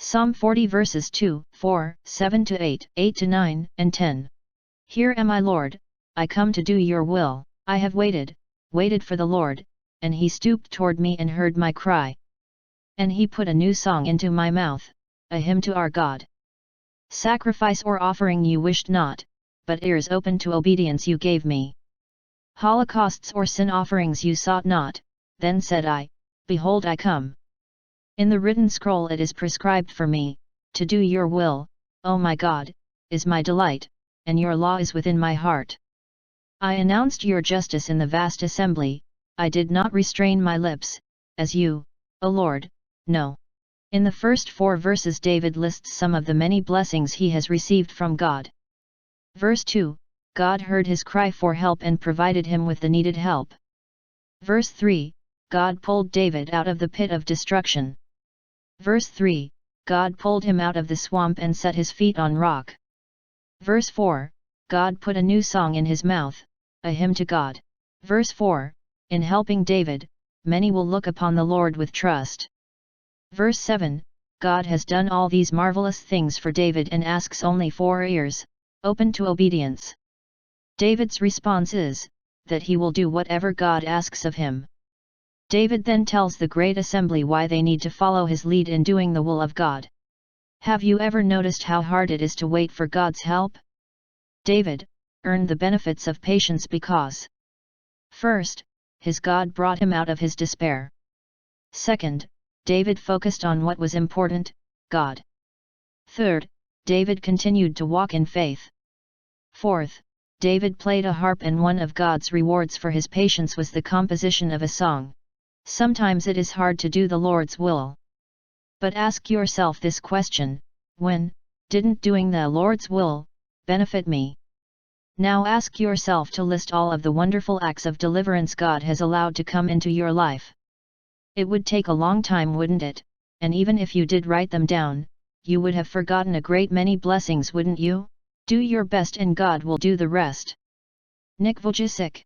Psalm 40 verses 2, 4, 7 to 8, 8 to 9, and 10. Here am I, Lord, I come to do your will. I have waited for the Lord, and he stooped toward me and heard my cry. And he put a new song into my mouth, a hymn to our God. Sacrifice or offering you wished not, but ears open to obedience you gave me. Holocausts or sin offerings you sought not, then said I, Behold I come. In the written scroll it is prescribed for me, to do your will, O my God, is my delight, and your law is within my heart. I announced your justice in the vast assembly, I did not restrain my lips, as you, O Lord, know. In the first 4 verses David lists some of the many blessings he has received from God. Verse 2, God heard his cry for help and provided him with the needed help. Verse 3, God pulled David out of the pit of destruction. Verse 3, God pulled him out of the swamp and set his feet on rock. Verse 4, God put a new song in his mouth, a hymn to God. Verse 4, in helping David, many will look upon the Lord with trust. Verse 7, God has done all these marvelous things for David and asks only 4 ears, open to obedience. David's response is, that he will do whatever God asks of him. David then tells the great assembly why they need to follow his lead in doing the will of God. Have you ever noticed how hard it is to wait for God's help? David earned the benefits of patience because, first, his God brought him out of his despair. Second, David focused on what was important, God. Third, David continued to walk in faith. Fourth, David played a harp, and one of God's rewards for his patience was the composition of a song. Sometimes it is hard to do the Lord's will. But ask yourself this question, when didn't doing the Lord's will benefit me? Now ask yourself to list all of the wonderful acts of deliverance God has allowed to come into your life. It would take a long time, wouldn't it? And even if you did write them down, you would have forgotten a great many blessings, wouldn't you? Do your best and God will do the rest. Nick Vujicic.